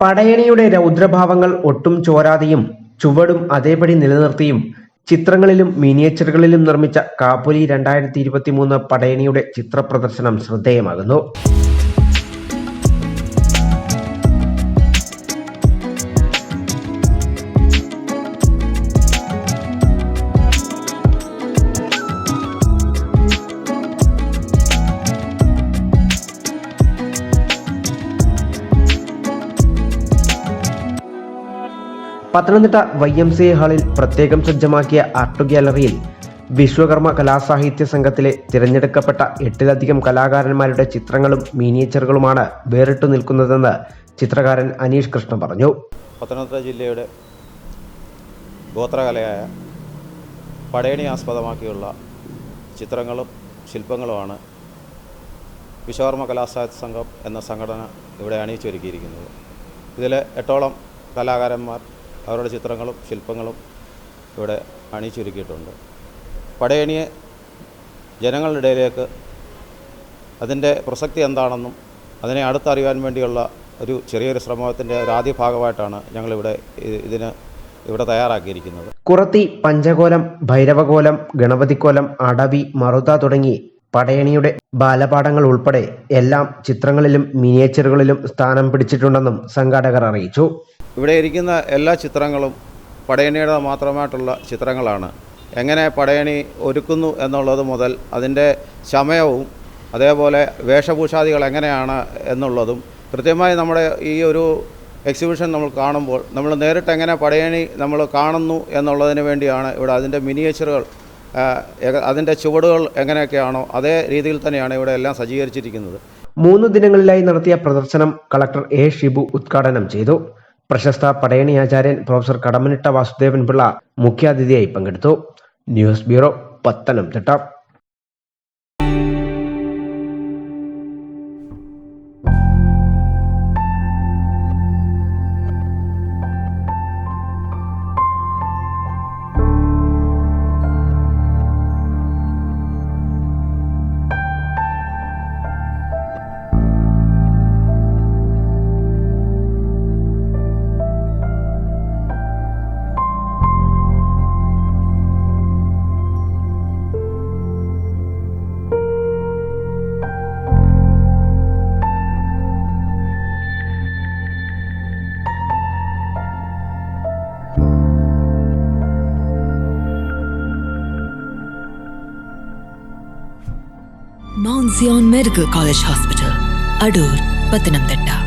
പടയണിയുടെ രൗദ്രഭാവങ്ങൾ ഒട്ടും ചോരാതെയും ചുവടും അതേപടി നിലനിർത്തിയും ചിത്രങ്ങളിലും മിനിയേച്ചറുകളിലും നിർമ്മിച്ച കാപ്പുലി 2023 പടയണിയുടെ ചിത്രപ്രദർശനം ശ്രദ്ധേയമാകുന്നു. പത്തനംതിട്ട YMCA ഹാളിൽ പ്രത്യേകം സജ്ജമാക്കിയ ആർട്ട് ഗ്യാലറിയിൽ വിശ്വകർമ്മ കലാസാഹിത്യ സംഘത്തിലെ തിരഞ്ഞെടുക്കപ്പെട്ട 8ലധികം കലാകാരന്മാരുടെ ചിത്രങ്ങളും മിനിയേച്ചറുകളുമാണ് വേറിട്ടു നിൽക്കുന്നതെന്ന് ചിത്രകാരൻ അനീഷ് കൃഷ്ണ പറഞ്ഞു. പത്തനംതിട്ട ജില്ലയുടെ ഗോത്രകലയായ പടയണി ആസ്പദമാക്കിയുള്ള ചിത്രങ്ങളും ശില്പങ്ങളുമാണ് വിശ്വകർമ്മ കലാസാഹിത്യ സംഘം എന്ന സംഘടന ഇവിടെ അണിയിച്ചൊരുക്കിയിരിക്കുന്നത്. ഇതിൽ 8ഓളം കലാകാരന്മാർ അവരുടെ ചിത്രങ്ങളും ശില്പങ്ങളും ഇവിടെ അണിയിച്ചൊരുക്കിയിട്ടുണ്ട്. പടയണിയെ ജനങ്ങളുടെ ഇടയിലേക്ക് അതിൻ്റെ പ്രസക്തി എന്താണെന്നും അതിനെ അടുത്തറിയാൻ വേണ്ടിയുള്ള ഒരു ചെറിയൊരു ശ്രമത്തിൻ്റെ ഒരു ആദ്യ ഭാഗമായിട്ടാണ് ഞങ്ങളിവിടെ ഇവിടെ തയ്യാറാക്കിയിരിക്കുന്നത്. കുറത്തി, പഞ്ചകോലം, ഭൈരവകോലം, ഗണപതിക്കോലം, അടവി, മറുത തുടങ്ങി പടയണിയുടെ ബാലപാഠങ്ങൾ ഉൾപ്പെടെ എല്ലാം ചിത്രങ്ങളിലും മിനിയേച്ചറുകളിലും സ്ഥാനം പിടിച്ചിട്ടുണ്ടെന്നും സംഘാടകർ അറിയിച്ചു. ഇവിടെ ഇരിക്കുന്ന എല്ലാ ചിത്രങ്ങളും പടയണിയുടെ മാത്രമായിട്ടുള്ള ചിത്രങ്ങളാണ്. എങ്ങനെ പടയണി ഒരുക്കുന്നു എന്നുള്ളത് മുതൽ അതിൻ്റെ ശമയവും അതേപോലെ വേഷഭൂഷാദികൾ എങ്ങനെയാണ് എന്നുള്ളതും കൃത്യമായി നമ്മുടെ ഈ ഒരു എക്സിബിഷൻ നമ്മൾ കാണുമ്പോൾ നമ്മൾ നേരിട്ട് എങ്ങനെ പടയണി നമ്മൾ കാണുന്നു എന്നുള്ളതിന് വേണ്ടിയാണ് ഇവിടെ അതിൻ്റെ മിനിയേച്ചറുകൾ അതിൻ്റെ ചുവടുകൾ എങ്ങനെയൊക്കെയാണോ അതേ രീതിയിൽ തന്നെയാണ് ഇവിടെ എല്ലാം സജ്ജീകരിച്ചിരിക്കുന്നത്. 3 ദിനങ്ങളിലായി നടത്തിയ പ്രദർശനം കളക്ടർ A. ഷിബു ഉദ്ഘാടനം ചെയ്തു. പ്രശസ്ത പടയണി ആചാര്യൻ പ്രൊഫസർ കടമനിട്ട വാസുദേവൻ പിള്ള മുഖ്യാതിഥിയായി പങ്കെടുത്തു. News bureau, Pathanamthitta. Mount Zion Medical College Hospital, Adur, Pathanamthitta.